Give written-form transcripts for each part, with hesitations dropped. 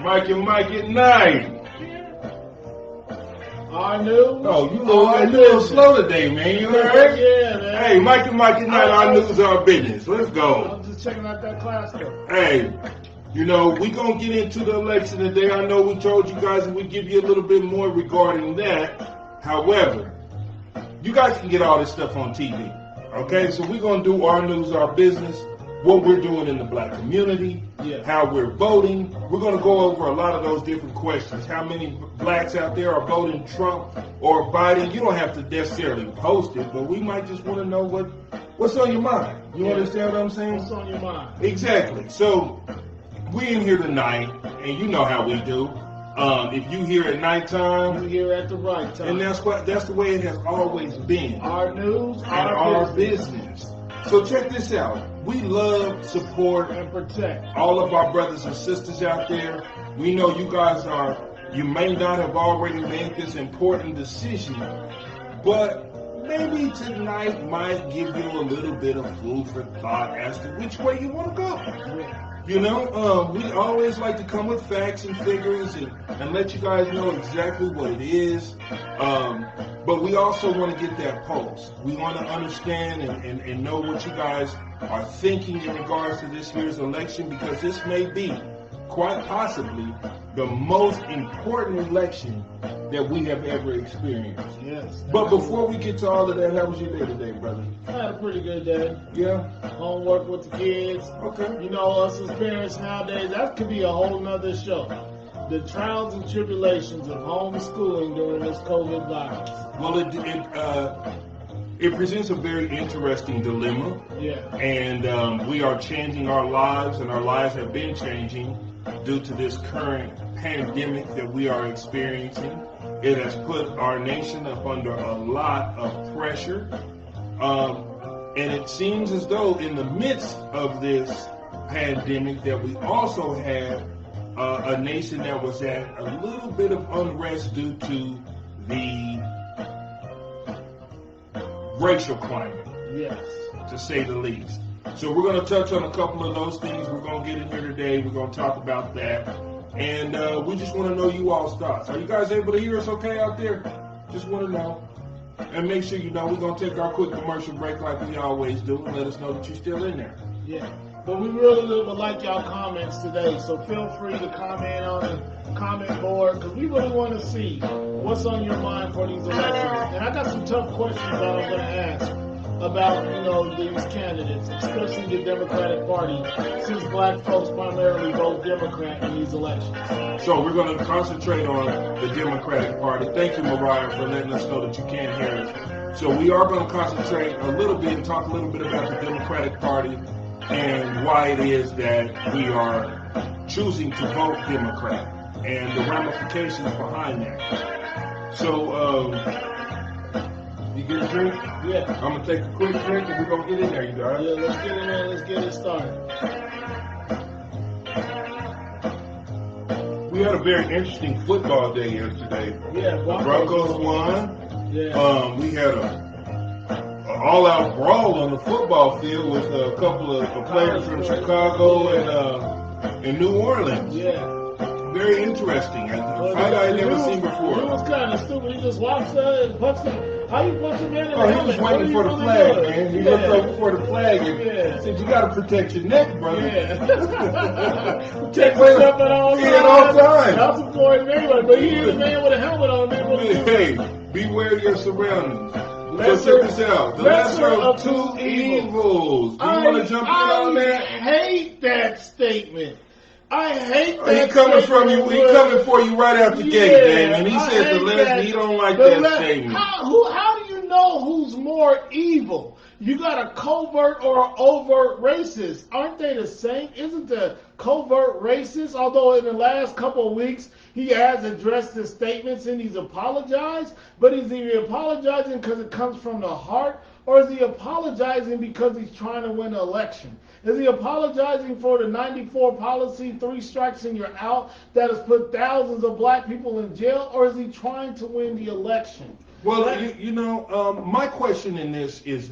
Mike and Mike at night. Our news. Oh, you a little slow today, man. You heard? Yeah, man. Hey, Mike and Mike at night. Our news, our business. Let's go. I'm just checking out that class stuff. Hey, you know, we gonna get into the election today. I know we told you guys that we give you a little bit more regarding that. However, you guys can get all this stuff on TV. Okay, so we're gonna do our news, our business, what we're doing in the black community, how we're voting. We're gonna go over a lot of those different questions. How many blacks out there are voting Trump or Biden? You don't have to necessarily post it, but we might just want to know what's on your mind. You understand what I'm saying? What's on your mind? Exactly. So we in here tonight, and you know how we do. If you here at nighttime, you here at the right time, and that's the way it has always been. Our news, and our business. So check this out. We love, support, and protect all of our brothers and sisters out there. We know you guys you may not have already made this important decision, but maybe tonight might give you a little bit of food for thought as to which way you want to go. You know, we always like to come with facts and figures and let you guys know exactly what it is. But we also want to get that pulse. We want to understand and know what you guys are thinking in regards to this year's election, because this may be, quite possibly, the most important election that we have ever experienced. Yes. But before we get to all of that, how was your day today, brother? I had a pretty good day. Yeah? Homework with the kids. Okay. You know, us as parents nowadays, that could be a whole nother show. The trials and tribulations of homeschooling during this COVID virus. Well, it presents a very interesting dilemma. Yeah. And we are changing our lives, and our lives have been changing due to this current pandemic that we are experiencing. It has put our nation up under a lot of pressure. And it seems as though in the midst of this pandemic that we also had a nation that was at a little bit of unrest due to the racial climate, yes, to say the least. So we're going to touch on a couple of those things. We're going to get in here today. We're going to talk about that. And we just want to know you all's thoughts. Are you guys able to hear us okay out there? Just want to know. And make sure you know we're going to take our quick commercial break like we always do, and let us know that you're still in there. Yeah. But we really would like y'all comments today, so feel free to comment on the comment board, because we really want to see what's on your mind for these elections. And I got some tough questions that I'm going to ask about, you know, these candidates, especially the Democratic Party, since black folks primarily vote Democrat in these elections. So we're going to concentrate on the Democratic Party. Thank you, Mariah, for letting us know that you can't hear us. So we are going to concentrate a little bit and talk a little bit about the Democratic Party and why it is that we are choosing to vote Democrat and the ramifications behind that. So, you get a drink? Yeah. I'm going to take a quick drink and we're going to get in there, you guys. Yeah, let's get in there. Let's get it started. We had a very interesting football day yesterday. Yeah, the Broncos won. Yeah. We had a all-out brawl on the football field with a couple of players from Chicago and New Orleans. Yeah. Very interesting. A fight I had never seen before. It was kind of stupid. He just walks up and punched him. How you punch him in the helmet? He was waiting for the flag, man. He looked over for the flag and said, "You got to protect your neck, brother." Yeah. Protect yourself at all times. At all times. That's important anyway. But he is a man with a helmet on. Hey, beware of your surroundings. So check this out. The lesser of two evils. Do you want to jump in on that? I hate that statement. I hate that. He coming from you. He coming for you right out the gate, Damon. He said the lesser. He don't like that statement. How do you know who's more evil? You got a covert or overt racist. Aren't they the same? Isn't the covert racist? Although in the last couple of weeks he has addressed his statements and he's apologized. But is he apologizing because it comes from the heart? Or is he apologizing because he's trying to win an election? Is he apologizing for the 94 policy, 3 strikes and you're out, that has put thousands of black people in jail? Or is he trying to win the election? Well, you know, my question in this is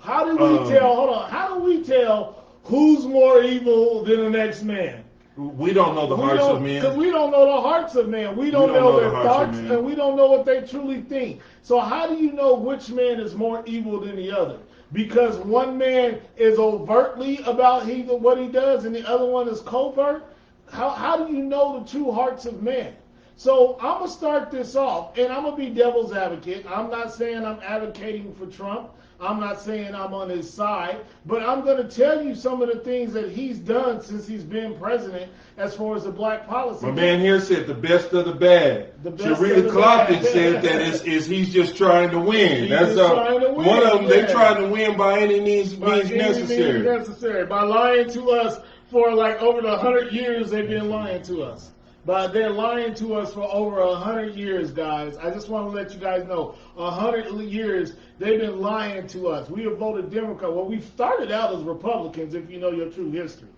how do we tell? Hold on. How do we tell who's more evil than the next man? We don't know the hearts of men. Because we don't know the hearts of men. We don't know their thoughts, and we don't know what they truly think. So how do you know which man is more evil than the other? Because one man is overtly about what he does, and the other one is covert. How do you know the true hearts of men? So I'm going to start this off, and I'm going to be devil's advocate. I'm not saying I'm advocating for Trump. I'm not saying I'm on his side, but I'm going to tell you some of the things that he's done since he's been president as far as the black policy. My man here said the best of the bad. Sharita Clopton said that he's just trying to win. That's one of them. They're trying to win by any means necessary. By lying to us for like over the 100 years they've been lying to us. But they're lying to us for over 100 years, guys. I just want to let you guys know, 100 years they've been lying to us. We have voted Democrat. Well, we started out as Republicans, if you know your true history.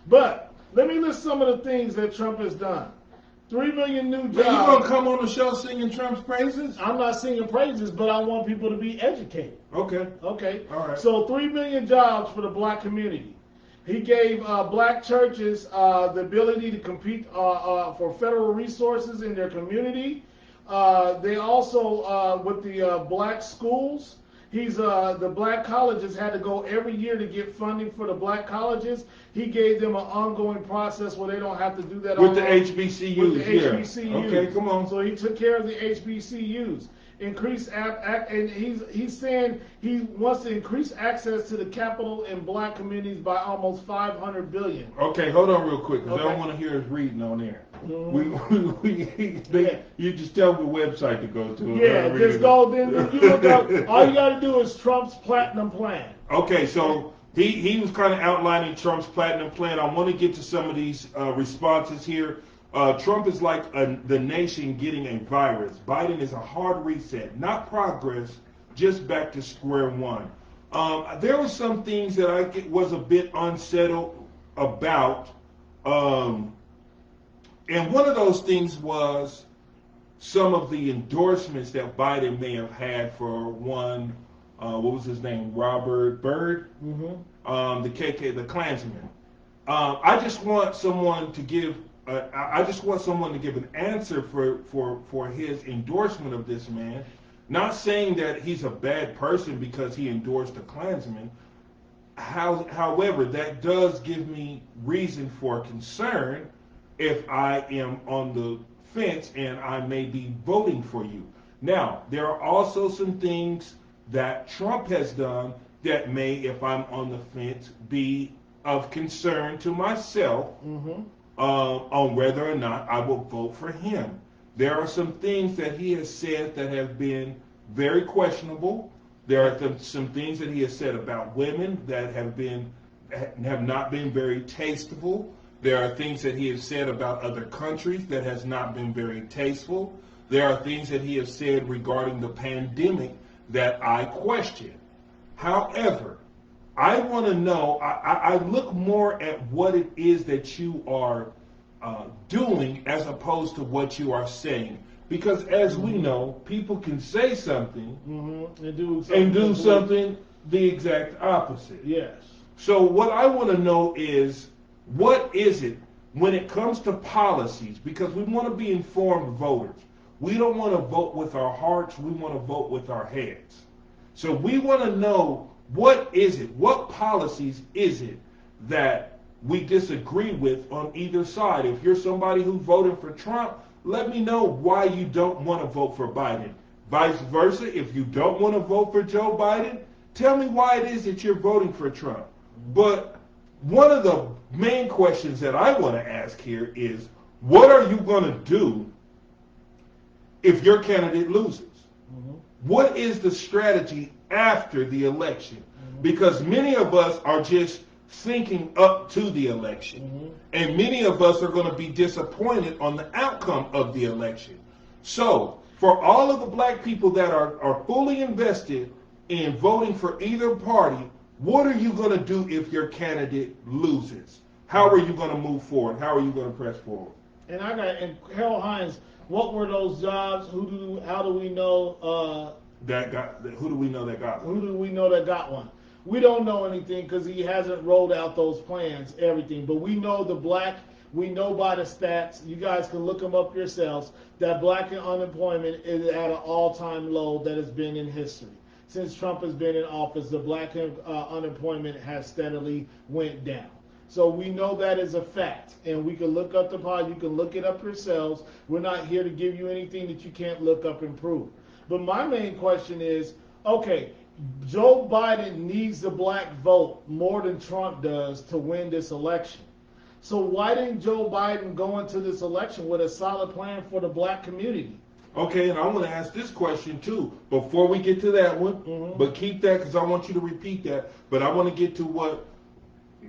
But let me list some of the things that Trump has done. 3 million new jobs. Are you going to come on the show singing Trump's praises? I'm not singing praises, but I want people to be educated. Okay. All right. So 3 million jobs for the black community. He gave black churches the ability to compete for federal resources in their community. They also, with the black schools, the black colleges had to go every year to get funding for the black colleges. He gave them an ongoing process where they don't have to do that with the HBCUs. With the HBCUs. Okay, come on. So he took care of the HBCUs. And he's saying he wants to increase access to the capital in black communities by almost $500 billion. Okay, hold on real quick, because I don't want to hear us reading on there. Mm-hmm. You just tell me the website to go to. Yeah, just go. Then you look up. All you got to do is Trump's Platinum Plan. Okay, so he was kind of outlining Trump's Platinum Plan. I want to get to some of these responses here. Trump is like the nation getting a virus. Biden is a hard reset, not progress, just back to square one. There were some things that I was a bit unsettled about. And one of those things was some of the endorsements that Biden may have had for one, what was his name, Robert Byrd, the Klansman. I just want someone to give an answer for his endorsement of this man. Not saying that he's a bad person because he endorsed a Klansman. However, that does give me reason for concern if I am on the fence and I may be voting for you. Now, there are also some things that Trump has done that may, if I'm on the fence, be of concern to myself. On whether or not I will vote for him. There are some things that he has said that have been very questionable. There are some things that he has said about women that have not been very tasteful. There are things that he has said about other countries that has not been very tasteful. There are things that he has said regarding the pandemic that I question. However, I want to know, I look more at what it is that you are doing as opposed to what you are saying. Because as we know, people can say something and do something the exact opposite. Yes. So what I want to know is, what is it when it comes to policies? Because we want to be informed voters. We don't want to vote with our hearts, we want to vote with our heads. So we want to know, what is it? What policies is it that we disagree with on either side? If you're somebody who voted for Trump, let me know why you don't want to vote for Biden. Vice versa, if you don't want to vote for Joe Biden, tell me why it is that you're voting for Trump. But one of the main questions that I want to ask here is, what are you going to do if your candidate loses? What is the strategy after the election? Because many of us are just thinking up to the election. And many of us are going to be disappointed on the outcome of the election. So, for all of the black people that are fully invested in voting for either party, what are you going to do if your candidate loses? How are you going to move forward? How are you going to press forward? And Harold Hines, what were those jobs? How do we know who do we know that got one? Who do we know that got one? We don't know anything because he hasn't rolled out those plans, everything. But we know the black We know by the stats, you guys can look them up yourselves, that black unemployment is at an all-time low that has been in history. Since Trump has been in office, the black unemployment has steadily went down. So we know that is a fact, and we can look up the pod. You can look it up yourselves. We're not here to give you anything that you can't look up and prove. But my main question is, okay, Joe Biden needs the black vote more than Trump does to win this election. So why didn't Joe Biden go into this election with a solid plan for the black community? Okay, and I want to ask this question too before we get to that one. But keep that because I want you to repeat that. But I want to get to what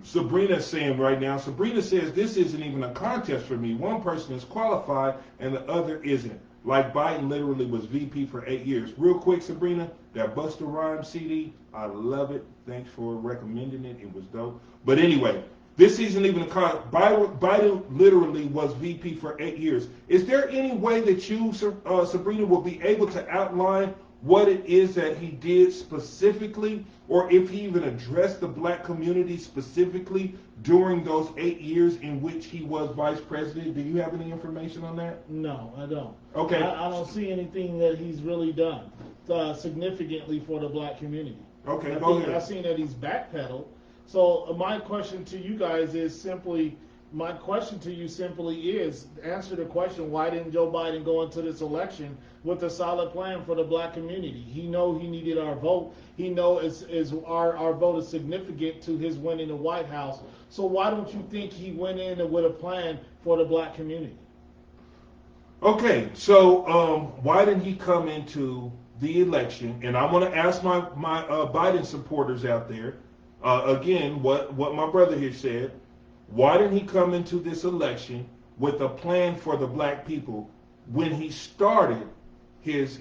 Sabrina's saying right now. Sabrina says this isn't even a contest for me. One person is qualified and the other isn't. Like Biden literally was VP for 8 years. Real quick, Sabrina, that Busta Rhymes CD, I love it. Thanks for recommending it. It was dope. But anyway, this isn't even a contest. Biden literally was VP for 8 years. Is there any way that you, Sabrina, will be able to outline what it is that he did specifically, or if he even addressed the black community specifically during those 8 years in which he was vice president? Do you have any information on that? No, I don't. Okay. I don't see anything that he's really done significantly for the black community. Okay, I go think ahead. I've seen that he's backpedaled. So my question to you guys is simply, answer the question, why didn't Joe Biden go into this election with a solid plan for the black community? He know he needed our vote. He know our vote is significant to his winning the White House. So why don't you think he went in with a plan for the black community? Okay, so why didn't he come into the election? And I want to ask my Biden supporters out there, again, what my brother here said. Why didn't he come into this election with a plan for the black people when he started his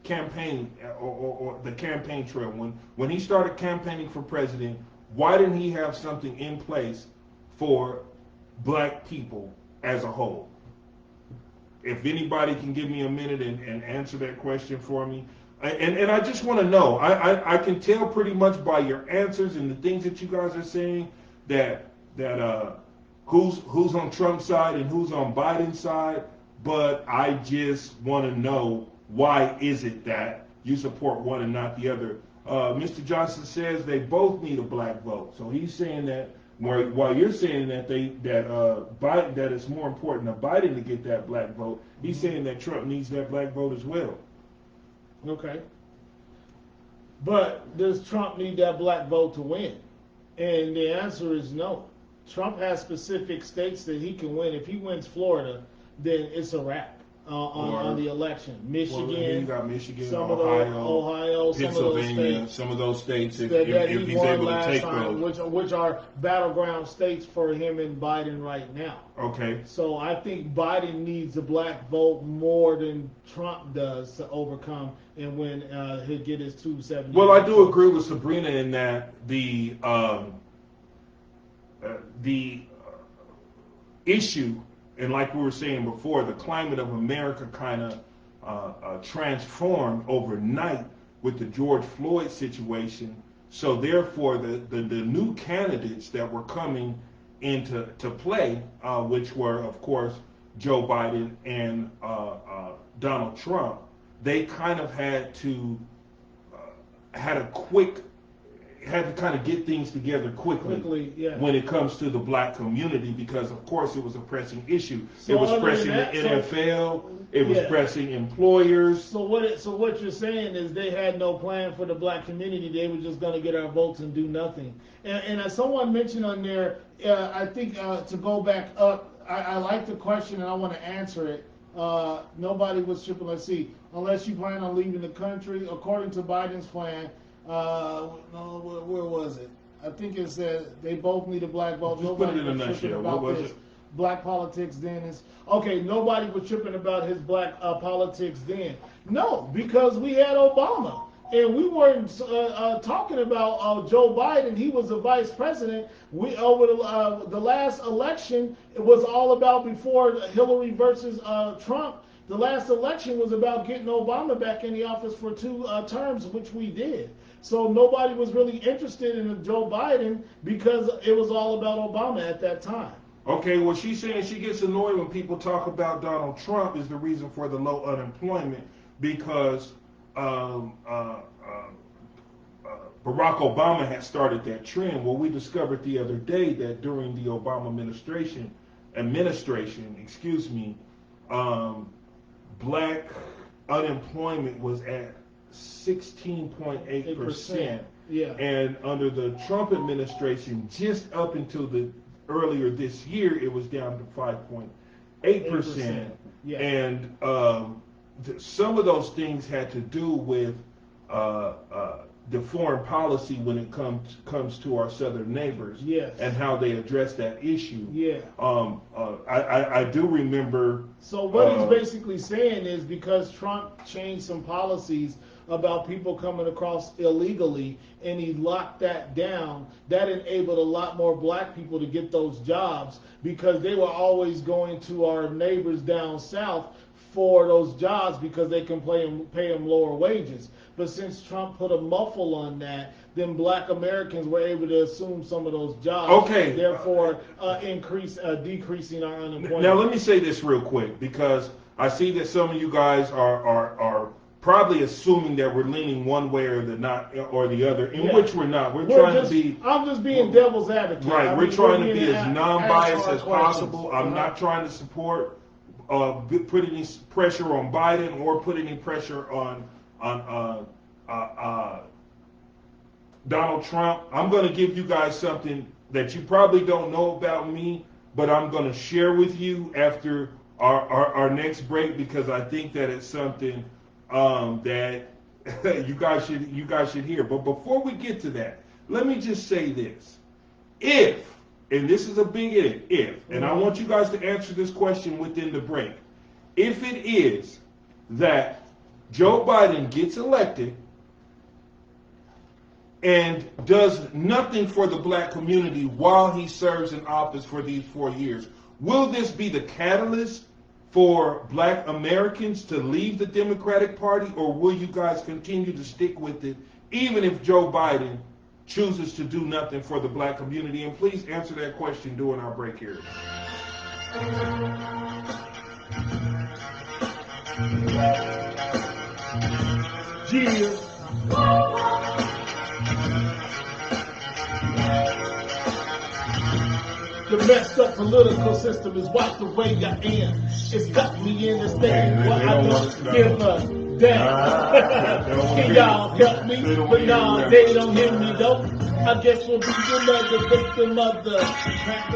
campaign or the campaign trail? When he started campaigning for president, why didn't he have something in place for black people as a whole? If anybody can give me a minute and answer that question for me. And I just want to know, I can tell pretty much by your answers and the things that you guys are saying that who's on Trump's side and who's on Biden's side, but I just want to know, why is it that you support one and not the other? Mr. Johnson says they both need a black vote. So he's saying that while you're saying that Biden, that it's more important to Biden to get that black vote, he's saying that Trump needs that black vote as well. Okay. But does Trump need that black vote to win? And the answer is no. Trump has specific states that he can win. If he wins Florida, then it's a wrap on the election. Michigan, you got Michigan, some Ohio, of Pennsylvania, some of those states. If he's he's able to take time, those, which are battleground states for him and Biden right now. Okay. So I think Biden needs the black vote more than Trump does to overcome and win. He'll get his 270. Well, I do agree with Sabrina in that the issue, and like we were saying before, the climate of America kind of transformed overnight with the George Floyd situation. So therefore, the new candidates that were coming into play, which were, of course, Joe Biden and Donald Trump, they kind of had to kind of get things together quickly yeah. when it comes to the black community, because of course it was a pressing issue. So it was pressing the NFL, it was pressing employers. So what you're saying is they had no plan for the black community. They were just going to get our votes and do nothing. And as someone mentioned on there, I think to go back up, I like the question and I want to answer it. Nobody was tripping. Let's see. Unless you plan on leaving the country, according to Biden's plan. Where was it? I think it said they both need a black vote. Just put it in a nutshell. What was it? Black politics then is okay. Nobody was tripping about his black politics then. No, because we had Obama. And we weren't talking about Joe Biden. He was the vice president. We over the last election, it was all about, before Hillary versus Trump. The last election was about getting Obama back in the office for 2 terms, which we did. So nobody was really interested in Joe Biden because it was all about Obama at that time. Okay, well, she's saying she gets annoyed when people talk about Donald Trump is the reason for the low unemployment because Barack Obama had started that trend. Well, we discovered the other day that during the Obama administration, black unemployment was at 16.8%. Yeah. And under the Trump administration, just up until earlier this year, it was down to 5.8%. Yeah. And some of those things had to do with the foreign policy when it comes to our southern neighbors, yes, and how they address that issue. Yeah. I do remember. So what he's basically saying is because Trump changed some policies about people coming across illegally and he locked that down, that enabled a lot more black people to get those jobs because they were always going to our neighbors down south for those jobs because they can pay them lower wages. But since Trump put a muffle on that, then black Americans were able to assume some of those jobs. Okay. Therefore, decreasing our unemployment. Now let me say this real quick because I see that some of you guys are probably assuming that we're leaning one way or the other, in which we're not. I'm just being devil's advocate. Right. We're trying to be as non-biased as possible. I'm not trying to support put any pressure on Biden or put any pressure on Donald Trump. I'm going to give you guys something that you probably don't know about me, but I'm going to share with you after our next break because I think that it's something that you guys should hear. But before we get to that, let me just say this: and this is a big if, and I want you guys to answer this question within the break. If it is that Joe Biden gets elected and does nothing for the black community while he serves in office for these 4 years, will this be the catalyst for black Americans to leave the Democratic Party, or will you guys continue to stick with it even if Joe Biden chooses to do nothing for the black community? And please answer that question during our break here. Cheers. The messed up political system is wiped away I am. It's got me in the state where I don't give a damn. Can y'all help me? But nah, they don't hear me though. I guess we'll be another victim of the crack.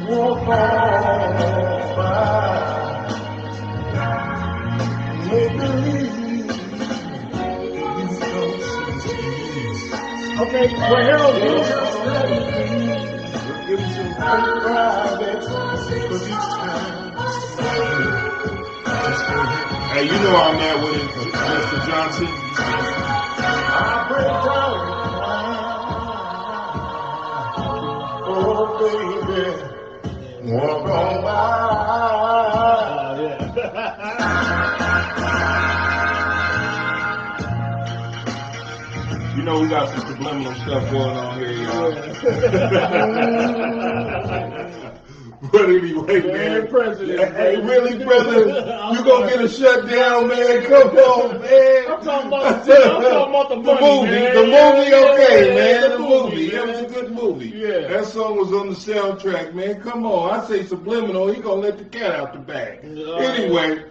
Walk on by. Make believe. Okay, well, Harold, give me some private for these times. Hey, you know I'm mad with it, Mr. Johnson. I break down. Oh, baby, walk on by. You know we got some subliminal stuff going on here, y'all. But anyway, man. President, hey, really, brother? You gonna get a shutdown, man? Come on, man. I'm talking about the movie. Man. The movie, okay, man. The movie. That was a good movie. Yeah. That song was on the soundtrack, man. Come on. I say subliminal. He gonna let the cat out the bag. Anyway,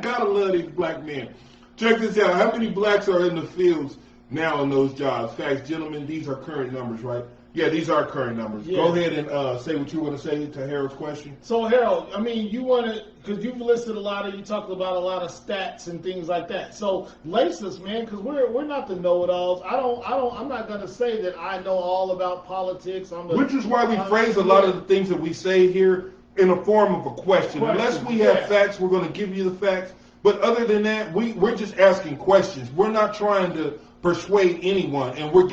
gotta love these black men. Check this out. How many blacks are in the fields now in those jobs? Facts, gentlemen, these are current numbers, right? Yeah, these are current numbers. Yeah. Go ahead and say what you want to say to Harold's question. So, Harold, I mean, you want to, because you've listed you talked about a lot of stats and things like that. So, lace us, man, because we're not the know-it-alls. I'm not going to say that I know all about politics. Which is why we phrase a lot of the things that we say here in the form of a question. Unless we have facts, we're going to give you the facts. But other than that, we're just asking questions. We're not trying to persuade anyone, and we're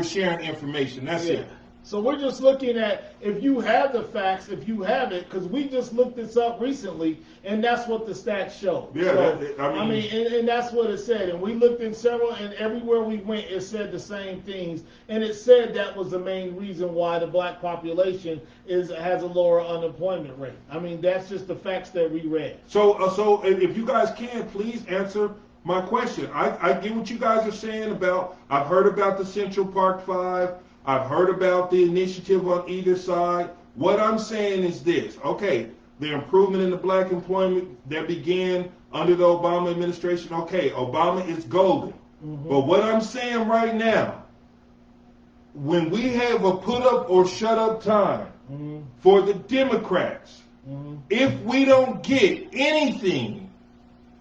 sharing information. That's it. So we're just looking at if you have the facts, if you have it, because we just looked this up recently, and that's what the stats show. Yeah, so, I mean and that's what it said. And we looked in several, and everywhere we went, it said the same things. And it said that was the main reason why the black population has a lower unemployment rate. I mean, that's just the facts that we read. So if you guys can, please answer my question. I get what you guys are saying about, I've heard about the Central Park Five. I've heard about the initiative on either side. What I'm saying is this. Okay, the improvement in the black employment that began under the Obama administration, okay, Obama is golden. Mm-hmm. But what I'm saying right now, when we have a put up or shut up time mm-hmm. for the Democrats, mm-hmm. if we don't get anything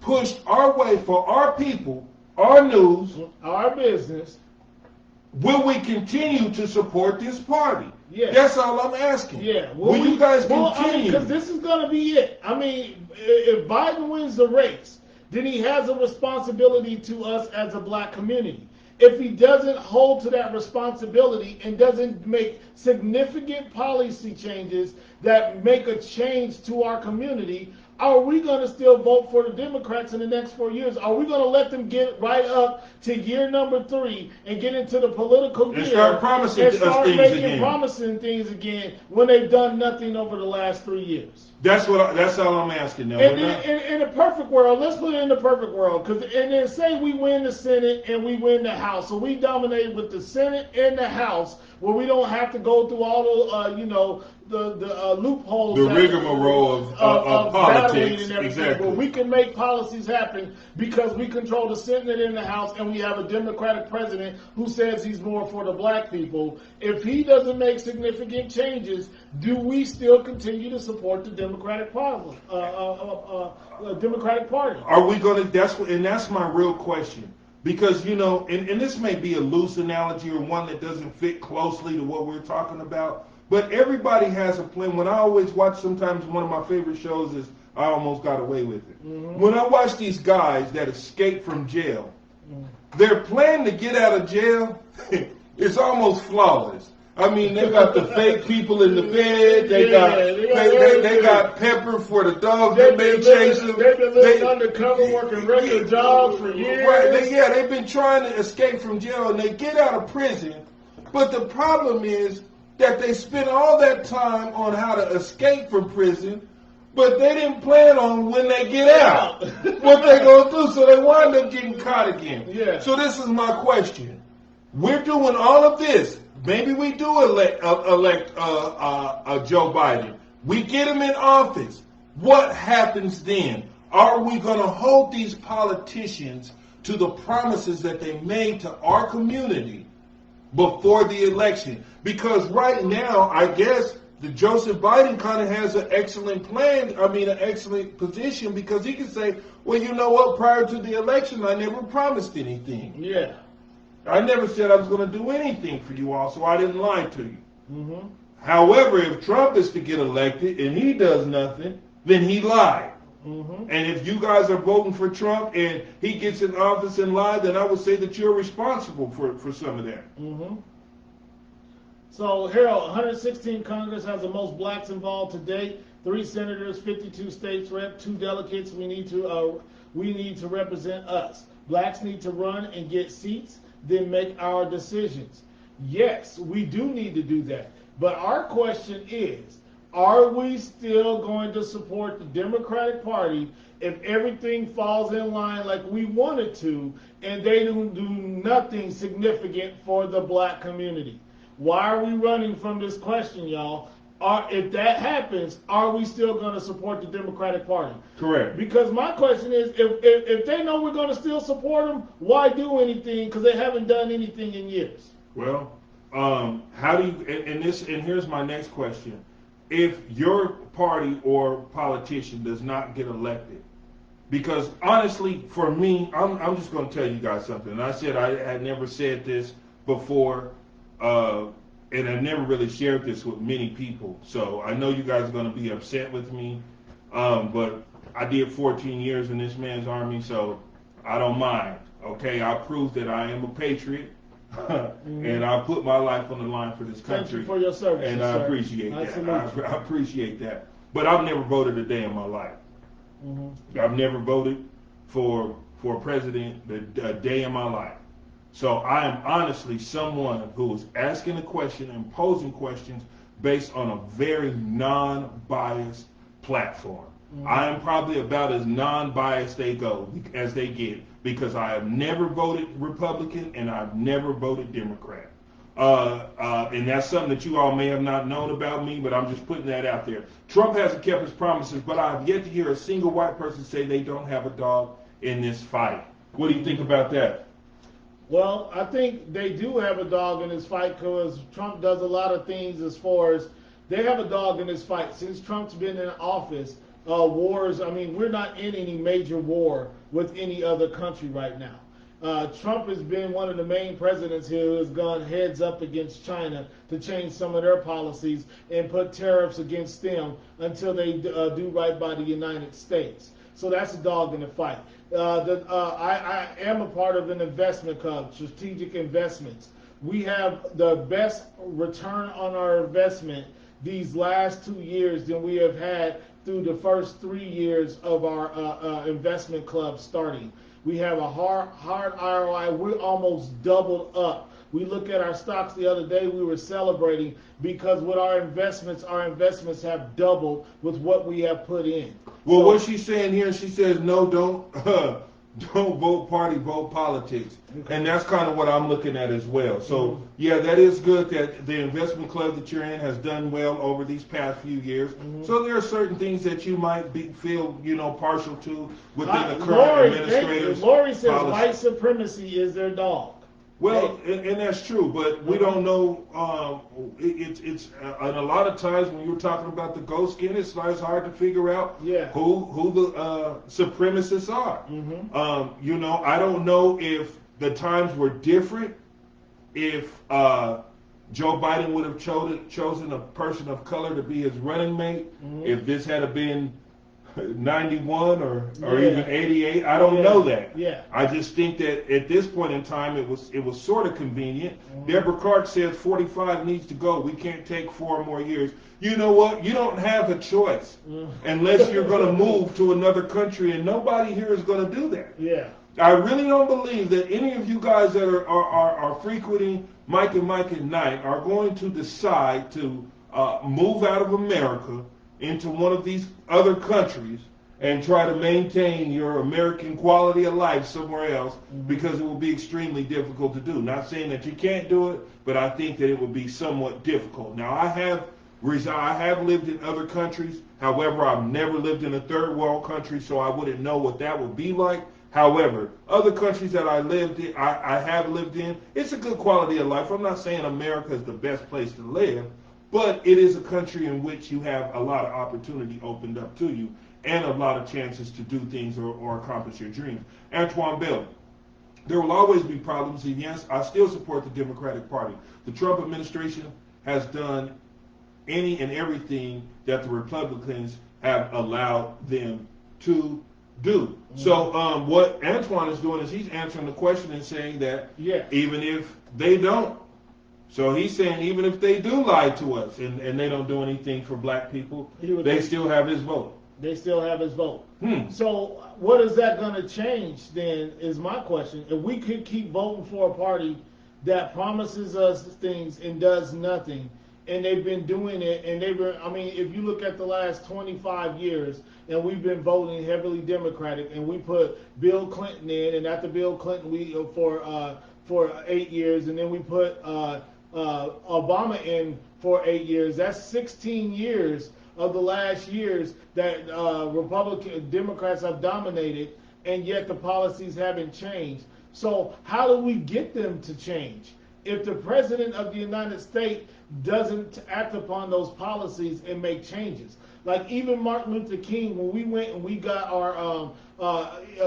pushed our way for our people, our news, our business, will we continue to support this party? Yeah. That's all I'm asking. Yeah. Will you guys continue? Because this is going to be it. I mean, if Biden wins the race, then he has a responsibility to us as a black community. If he doesn't hold to that responsibility and doesn't make significant policy changes that make a change to our community, are we going to still vote for the Democrats in the next 4 years? Are we going to let them get right up to year number 3 and get into the political and gear start promising and start things making again? Promising things again when they've done nothing over the last 3 years? That's all I'm asking now. In a perfect world, let's put it in the perfect world, and then say we win the Senate and we win the House, so we dominate with the Senate and the House, where we don't have to go through all the loopholes, the rigmarole of politics, and everything. exactly. But we can make policies happen because we control the Senate and the House, and we have a Democratic president who says he's more for the black people. If he doesn't make significant changes, do we still continue to support the Democratic Party? Democratic Party? Are we going to? That's my real question. Because, and this may be a loose analogy or one that doesn't fit closely to what we're talking about, but everybody has a plan. When I always watch, sometimes one of my favorite shows is I Almost Got Away With It. Mm-hmm. When I watch these guys that escape from jail, their plan to get out of jail is almost flawless. I mean, they got the fake people in the bed. They got pepper for the dogs that may chase them. They've been living undercover, working regular jobs for years. Right? They've been trying to escape from jail, and they get out of prison. But the problem is that they spend all that time on how to escape from prison, but they didn't plan on when they get out what they're going to do. So they wind up getting caught again. Yeah. So this is my question. We're doing all of this. Maybe we do elect Joe Biden. We get him in office. What happens then? Are we going to hold these politicians to the promises that they made to our community before the election? Because right now, I guess the Joseph Biden kind of has an excellent plan. An excellent position, because he can say, well, you know what? Prior to the election, I never promised anything. Yeah. I never said I was going to do anything for you all, so I didn't lie to you. Mm-hmm. However, if Trump is to get elected and he does nothing, then he lied. Mm-hmm. And if you guys are voting for Trump and he gets in office and lied, then I would say that you're responsible for some of that. Mm-hmm. So, Harold, 116 Congress has the most blacks involved to date. 3 senators, 52 states rep, 2 delegates. We need to represent us. Blacks need to run and get seats, then make our decisions. Yes, we do need to do that. But our question is, are we still going to support the Democratic Party if everything falls in line like we want it to, and they don't do nothing significant for the black community? Why are we running from this question, y'all? If that happens, are we still going to support the Democratic Party? Correct. Because my question is, if they know we're going to still support them, why do anything? Because they haven't done anything in years. Well, how do you? And here's my next question: if your party or politician does not get elected, because honestly, for me, I'm just going to tell you guys something. And I said I had never said this before. And I've never really shared this with many people, so I know you guys are going to be upset with me, but I did 14 years in this man's army, so I don't mind. Okay, I proved that I am a patriot. and I put my life on the line for this country. Thank you for your service, and I appreciate that. I appreciate that. But I've never voted a day in my life. I've never voted for a president a day in my life. So I am honestly someone who is asking a question and posing questions based on a very non-biased platform. I am probably about as non-biased as they get, because I have never voted Republican and I've never voted Democrat. And that's something that you all may have not known about me, but I'm just putting that out there. Trump hasn't kept his promises, but I've yet to hear a single white person say they don't have a dog in this fight. What do you think about that? Well, I think they do have a dog in this fight, because Trump does a lot of things as far as they have a dog in this fight. Since Trump's been in office, wars, I mean, we're not in any major war with any other country right now. Trump has been one of the main presidents here who has gone heads up against China to change some of their policies and put tariffs against them until they do right by the United States. So that's a dog in the fight. I am a part of an investment club, Strategic Investments. We have the best return on our investment these last 2 years than we have had through the first 3 years of our investment club starting. We have a hard ROI. We're almost doubled up. We look at our stocks the other day, we were celebrating because with our investments have doubled with what we have put in. Well, what she's saying here, she says, no, don't vote party, vote politics. Okay. And that's kind of what I'm looking at as well. So, yeah, that is good that the investment club that you're in has done well over these past few years. So there are certain things that you might feel, partial to within the current administrators. Lori says policy. White supremacy is their dog. Well, and that's true, but we don't know. It's and a lot of times when you're talking about the ghost skin, it's hard to figure out who the supremacists are. I don't know if the times were different, if Joe Biden would have chosen a person of color to be his running mate, if this had been 91 or even 88. I don't know that. I just think that at this point in time it was sort of convenient. Deborah Clark says 45 needs to go. We can't take 4 more years. You know what? You don't have a choice unless you're going to move to another country, and nobody here is going to do that. I really don't believe that any of you guys that are frequenting Mike and Mike at Night are going to decide to move out of America into one of these other countries and try to maintain your American quality of life somewhere else, because it will be extremely difficult to do. Not saying that you can't do it, but I think that it would be somewhat difficult. Now, I have lived in other countries. However, I've never lived in a third world country, so I wouldn't know what that would be like. However, other countries that I have lived in, it's a good quality of life. I'm not saying America is the best place to live, but it is a country in which you have a lot of opportunity opened up to you and a lot of chances to do things or accomplish your dreams. Antoine Bell, there will always be problems, and yes, I still support the Democratic Party. The Trump administration has done any and everything that the Republicans have allowed them to do. So what Antoine is doing is he's answering the question and saying that even if they don't, so he's saying even if they do lie to us and they don't do anything for black people, they still have his vote. They still have his vote. So what is that going to change then is my question. If we could keep voting for a party that promises us things and does nothing, and they've been doing it, and if you look at the last 25 years, and we've been voting heavily Democratic, and we put Bill Clinton in, and after Bill Clinton for 8 years, and then we put Obama in for 8 years. That's 16 years of the last years that Democrats have dominated, and yet the policies haven't changed. So how do we get them to change? If the President of the United States doesn't act upon those policies and make changes. Like even Martin Luther King, when we went and we got our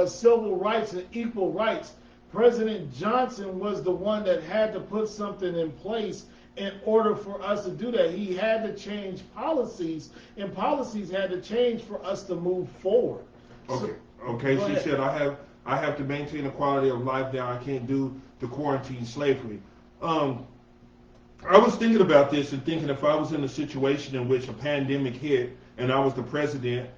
civil rights and equal rights, President Johnson was the one that had to put something in place in order for us to do that. He had to change policies, and policies had to change for us to move forward. Okay. She said, I have to maintain a quality of life now. I can't do the quarantine slavery. I was thinking about this and thinking if I was in a situation in which a pandemic hit and I was the president,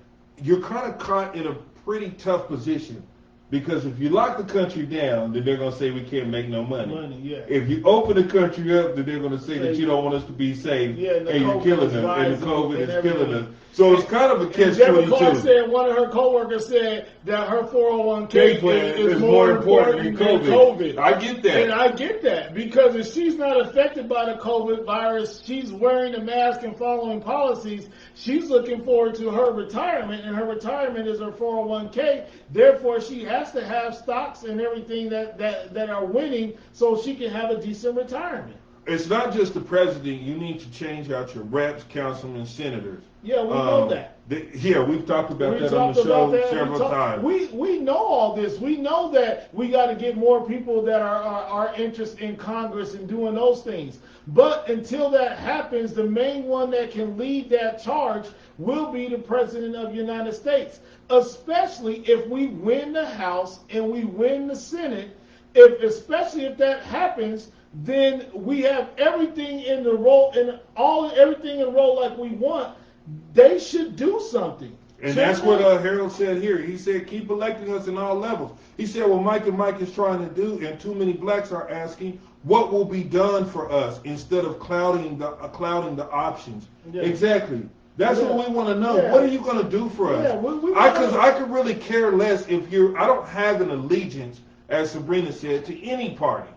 you're kind of caught in a pretty tough position. Because if you lock the country down, then they're going to say we can't make no money. Yeah. If you open the country up, then they're going to say that you don't want us to be safe, and you're killing us, and the COVID is killing us. So it's kind of a catch-22. Clark said one of her coworkers said that her 401k plan is more important than COVID. I get that. And I get that because if she's not affected by the COVID virus, she's wearing a mask and following policies, she's looking forward to her retirement, and her retirement is her 401k. Therefore, she has to have stocks and everything that are winning so she can have a decent retirement. It's not just the president. You need to change out your reps, councilmen, senators. Yeah, we know that. We've talked about that on the show several times. We know all this. We know that we got to get more people that are interested in Congress and doing those things. But until that happens, the main one that can lead that charge will be the President of the United States, especially if we win the House and we win the Senate. Especially if that happens, then we have everything in the roll everything in a roll like we want. They should do something. And that's what Harold said here. He said, keep electing us in all levels. He said, what Mike and Mike is trying to do, and too many blacks are asking, what will be done for us instead of clouding the options? Yeah. Exactly. That's what we want to know. Yeah. What are you going to do for us? I could really care less I don't have an allegiance, as Sabrina said, to any party.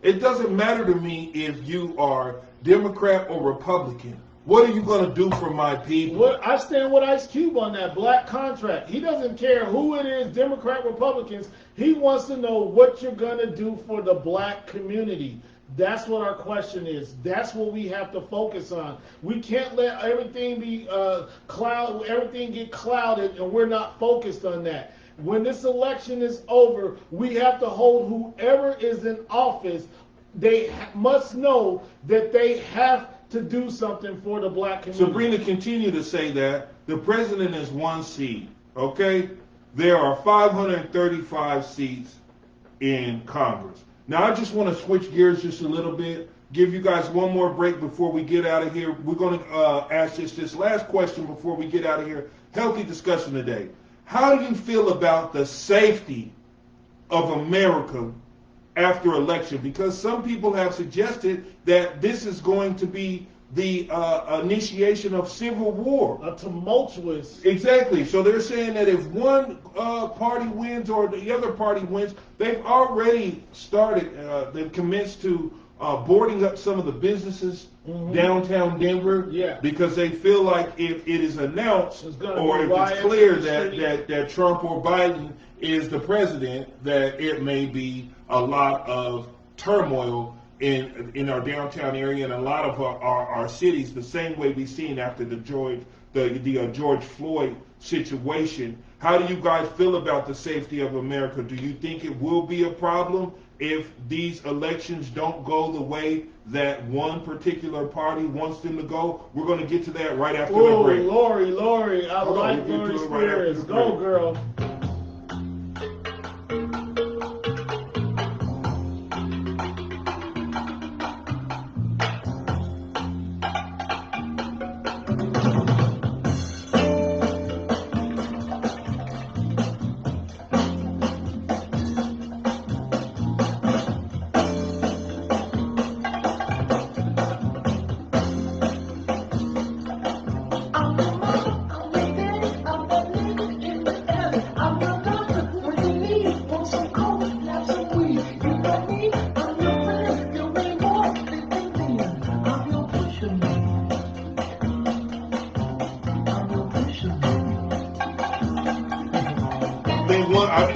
It doesn't matter to me if you are Democrat or Republican. What are you going to do for my people? I stand with Ice Cube on that black contract. He doesn't care who it is, Democrat, Republicans. He wants to know what you're going to do for the black community. That's what our question is. That's what we have to focus on. We can't let everything be everything get clouded, and we're not focused on that. When this election is over, we have to hold whoever is in office. They must know that they have to do something for the black community. Sabrina continued to say that the president is one seat, okay? There are 535 seats in Congress. Now, I just want to switch gears just a little bit, give you guys one more break before we get out of here. We're going to ask this last question before we get out of here. Healthy discussion today. How do you feel about the safety of America after election? Because some people have suggested that this is going to be the initiation of civil war. A tumultuous. Exactly. So they're saying that if one party wins or the other party wins, they've already started, they've commenced to boarding up some of the businesses downtown Denver, because they feel like if it is announced or if it's clear that Trump or Biden is the president, that it may be a lot of turmoil in our downtown area and a lot of our cities, the same way we've seen after the George Floyd situation. How do you guys feel about the safety of America? Do you think it will be a problem if these elections don't go the way that one particular party wants them to go? We're going to get to that right after the break. Lori, I like Lori Spears. Go, girl.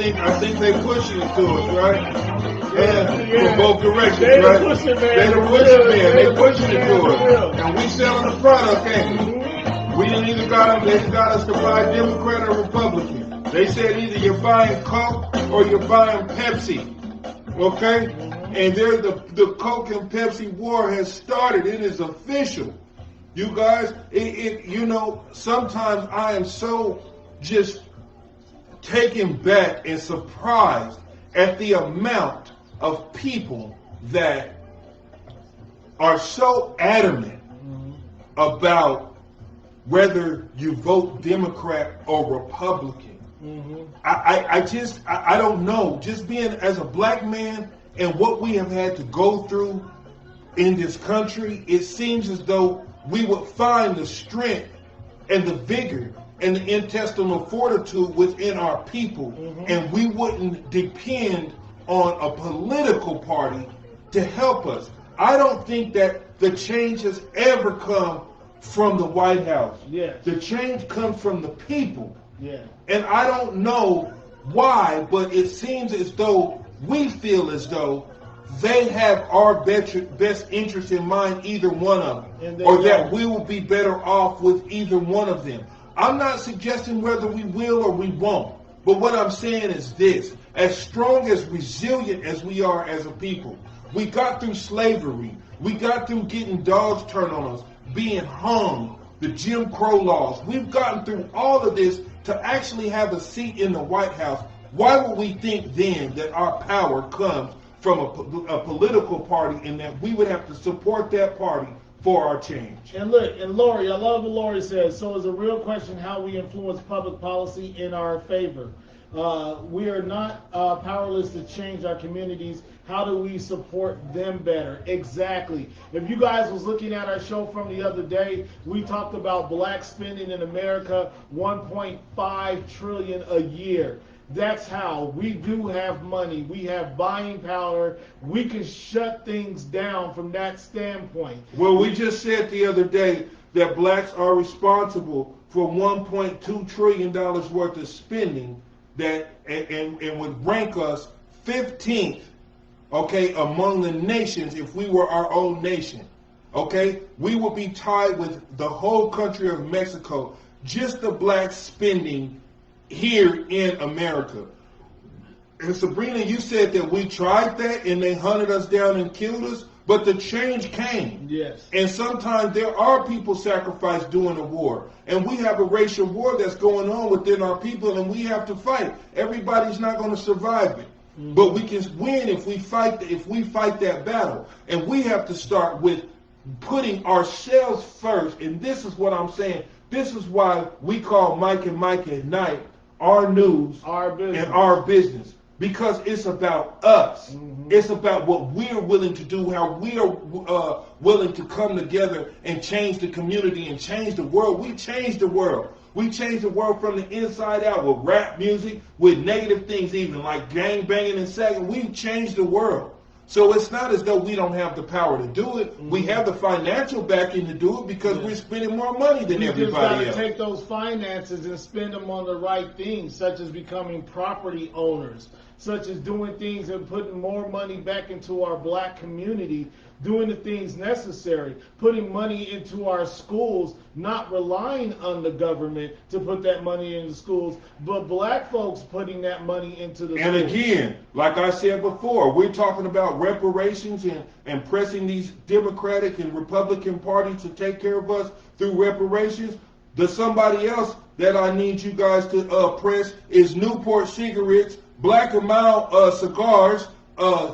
I think they pushing it to us, right? From both directions, right? They the pushing man. They pushing it to us, and we selling the product, ain't we? They got us to buy Democrat or Republican. They said either you're buying Coke or you're buying Pepsi, okay? And the Coke and Pepsi war has started. It is official. You guys, sometimes I am so just taken back and surprised at the amount of people that are so adamant about whether you vote Democrat or Republican. I don't know. Just being as a black man and what we have had to go through in this country, it seems as though we would find the strength and the vigor and the intestinal fortitude within our people, and we wouldn't depend on a political party to help us. I don't think that the change has ever come from the White House. Yes. The change comes from the people. Yeah. And I don't know why, but it seems as though we feel as though they have our best interest in mind, either one of them, or that we will be better off with either one of them. I'm not suggesting whether we will or we won't, but what I'm saying is this: as strong, as resilient as we are as a people, we got through slavery, we got through getting dogs turned on us, being hung, the Jim Crow laws. We've gotten through all of this to actually have a seat in the White House. Why would we think then that our power comes from a political party and that we would have to support that party for our change? And look, and Lori, I love what Lori says. So it's a real question how we influence public policy in our favor. We are not powerless to change our communities. How do we support them better? Exactly. If you guys was looking at our show from the other day, we talked about black spending in America, $1.5 trillion a year. That's how we do have money. We have buying power. We can shut things down from that standpoint. Well, we just said the other day that blacks are responsible for $1.2 trillion worth of spending that and would rank us 15th, okay, among the nations if we were our own nation. Okay? We would be tied with the whole country of Mexico, just the black spending here in America. And Sabrina, you said that we tried that and they hunted us down and killed us, but the change came. Yes. And sometimes there are people sacrificed during a war. And we have a racial war that's going on within our people, and we have to fight. Everybody's not going to survive it. But we can win if we fight that battle. And we have to start with putting ourselves first. And this is what I'm saying. This is why we call Mike and Mike at Night our news, our business. and our business. Because it's about us. It's about what we're willing to do, how we are willing to come together and change the community and change the world. We change the world. We change the world from the inside out with rap music, with negative things even like gang banging and sagging. We've changed the world. So it's not as though we don't have the power to do it. We have the financial backing to do it because we're spending more money than everybody else. We just got to take those finances and spend them on the right things, such as becoming property owners, such as doing things and putting more money back into our black community, doing the things necessary, putting money into our schools, not relying on the government to put that money into schools, but black folks putting that money into the schools. And again, like I said before, we're talking about reparations and pressing these Democratic and Republican parties to take care of us through reparations. There's somebody else that I need you guys to press is Newport cigarettes, Black and Mild cigars,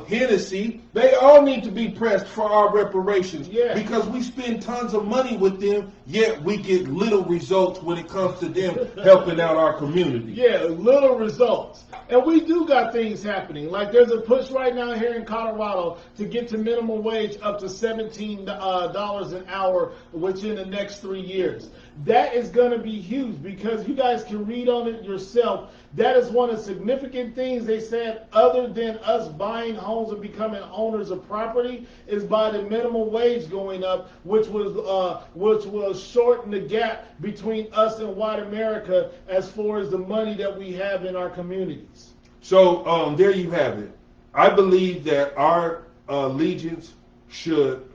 Hennessy. They all need to be pressed for our reparations because we spend tons of money with them, yet we get little results when it comes to them helping out our community. Yeah, little results. And we do got things happening. Like there's a push right now here in Colorado to get to minimum wage up to $17 an hour within the next 3 years. That is going to be huge because you guys can read on it yourself. That is one of the significant things they said, other than us buying homes and becoming owners of property, is by the minimum wage going up, which will shorten the gap between us and white America as far as the money that we have in our communities. So there you have it. I believe that our allegiance should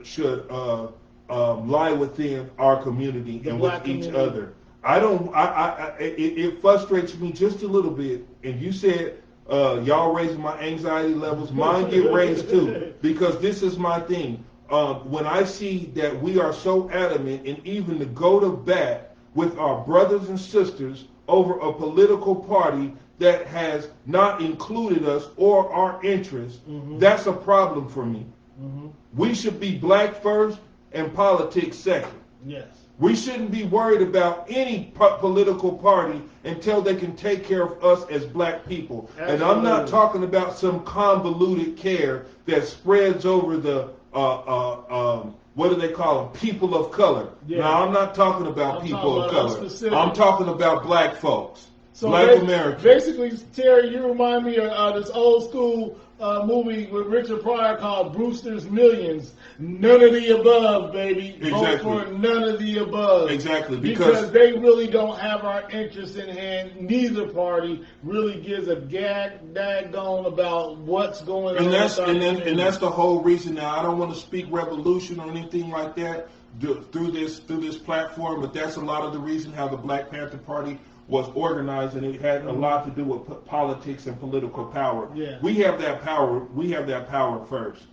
lie within our community and with each other. It frustrates me just a little bit. And you said y'all raising my anxiety levels. Mine get raised too, because this is my thing. When I see that we are so adamant and even to go to bat with our brothers and sisters over a political party that has not included us or our interests, that's a problem for me. Mm-hmm. We should be black first and politics second. Yes. We shouldn't be worried about any political party until they can take care of us as black people. Absolutely. And I'm not talking about some convoluted care that spreads over the, what do they call them, people of color. Yeah. No, I'm not talking about people of color. I'm talking about black folks, so black Americans. Basically, Terry, you remind me of this old school movie with Richard Pryor called Brewster's Millions. None of the above, baby. Exactly. Vote for none of the above. Exactly. Because they really don't have our interests in hand. Neither party really gives a daggone about what's going on. And that's the whole reason. Now, I don't want to speak revolution or anything like that through this platform, but that's a lot of the reason how the Black Panther Party was organized, and it had a lot to do with politics and political power. Yeah. We have that power. We have that power first.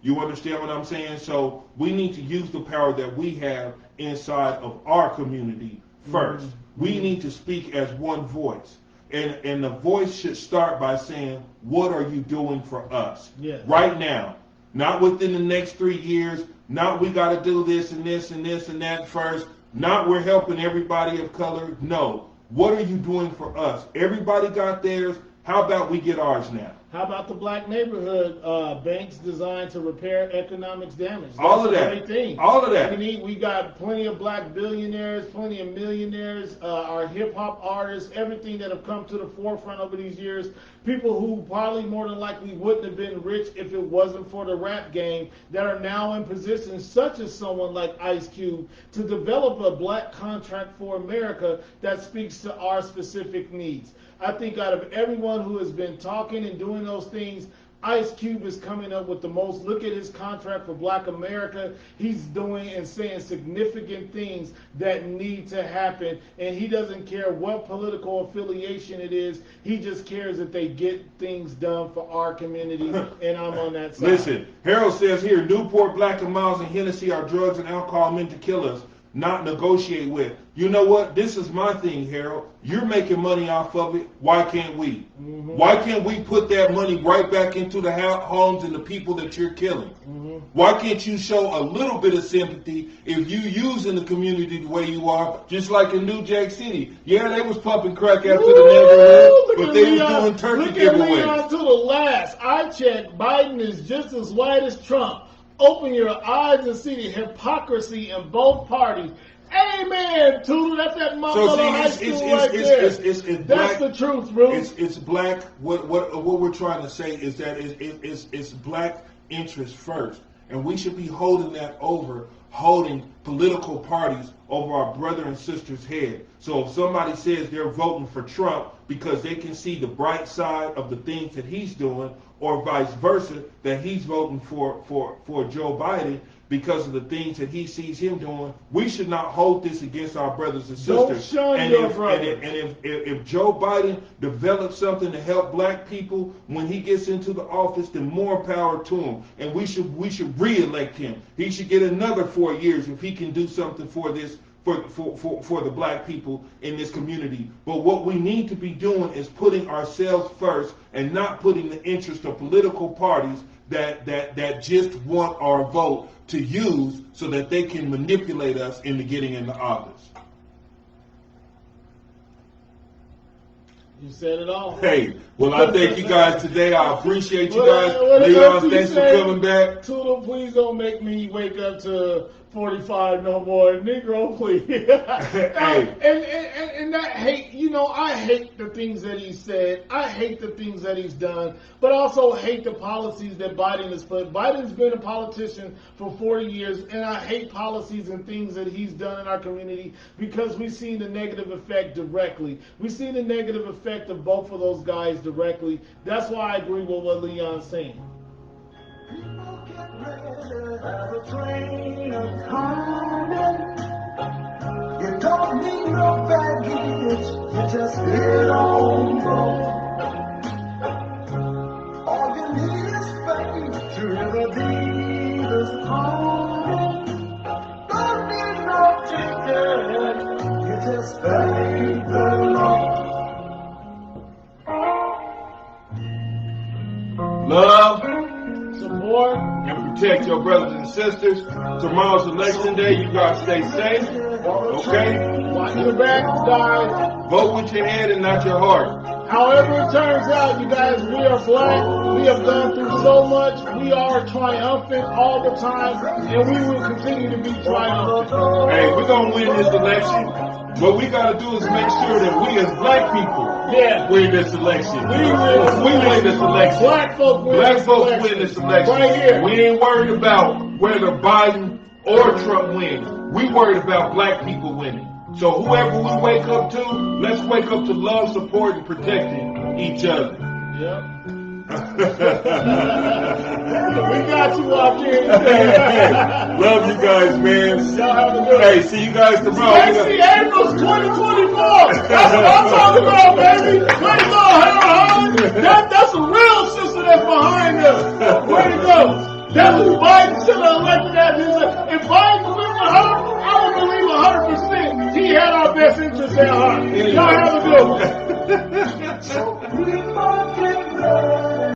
You understand what I'm saying? So we need to use the power that we have inside of our community first. Mm-hmm. We need to speak as one voice. And the voice should start by saying, what are you doing for us? Yeah. Right now. Not within the next 3 years. Not we got to do this and this and this and that first. Not we're helping everybody of color. No. What are you doing for us? Everybody got theirs. How about we get ours now? How about the black neighborhood banks designed to repair economics damage? That's all of that. Great thing. All of that. We got plenty of black billionaires, plenty of millionaires, our hip hop artists, everything that have come to the forefront over these years. People who probably more than likely wouldn't have been rich if it wasn't for the rap game, that are now in positions, such as someone like Ice Cube, to develop a black contract for America that speaks to our specific needs. I think out of everyone who has been talking and doing those things, Ice Cube is coming up with the most. Look at his contract for Black America. He's doing and saying significant things that need to happen, and he doesn't care what political affiliation it is. He just cares that they get things done for our community, and I'm on that side. Listen, Harold says here, Newport, Black and Miles, and Hennessy are drugs and alcohol meant to kill us, not negotiate with. You know what? This is my thing, Harold. You're making money off of it. Why can't we? Mm-hmm. Why can't we put that money right back into the homes and the people that you're killing? Mm-hmm. Why can't you show a little bit of sympathy if you using the community the way you are, just like in New Jack City? Yeah, they was pumping crack after the neighborhood, but they was doing turkey giveaways. Look at Leon to the last. I checked. Biden is just as white as Trump. Open your eyes and see the hypocrisy in both parties. Amen, Tulu. That's that mother high school right there. That's the truth, bro. It's black. What we're trying to say is that it's black interest first, and we should be holding that over, holding political parties over our brother and sister's head. So if somebody says they're voting for Trump because they can see the bright side of the things that he's doing, or vice versa, that he's voting for Joe Biden because of the things that he sees him doing, we should not hold this against our brothers and sisters. Don't shun your brothers. And if Joe Biden develops something to help black people when he gets into the office, then more power to him. And we should re-elect him. He should get another 4 years if he can do something for this. For the black people in this community. But what we need to be doing is putting ourselves first and not putting the interest of political parties that just want our vote to use so that they can manipulate us into getting into office. You said it all. Hey, well, I thank you guys today. I appreciate you guys. Leon, thanks for coming back. Tulu, please don't make me wake up to 45 no more. Negro, please. and that hate, I hate the things that he said. I hate the things that he's done, but also hate the policies that Biden has put. Biden's been a politician for 40 years, and I hate policies and things that he's done in our community because we've seen the negative effect directly. We've seen the negative effect of both of those guys directly. That's why I agree with what Leon's saying. People get ready, have a train coming. You don't need no baggage, you just get on board. All you need is faith to hear the beat is calling. Don't need no ticket, you just thank the Lord. Love Support and protect. protect your brothers and sisters. Tomorrow's election day. You guys stay safe. Okay? Watch your back, guys. Vote with your head and not your heart. However it turns out, you guys, we are black. We have gone through so much. We are triumphant all the time, and we will continue to be triumphant. Hey, we're going to win this election. What we got to do is make sure that we as black people win this election. We win this election. Black folks win this election. Right here. We ain't worried about whether Biden or Trump wins. We worried about black people winning. So whoever we wake up to, let's wake up to love, support, and protecting each other. Yep. We got you out here. Love you guys, man. Y'all have a good Hey, see you guys tomorrow. Stacey Abrams 2024. That's what I'm talking about, baby. Way to go, Harold. That's a real sister that's behind us. Way to go. That's who Biden should have elected as his. If Biden was with her, I would believe 100% he had our best interests at heart. Y'all have a good one.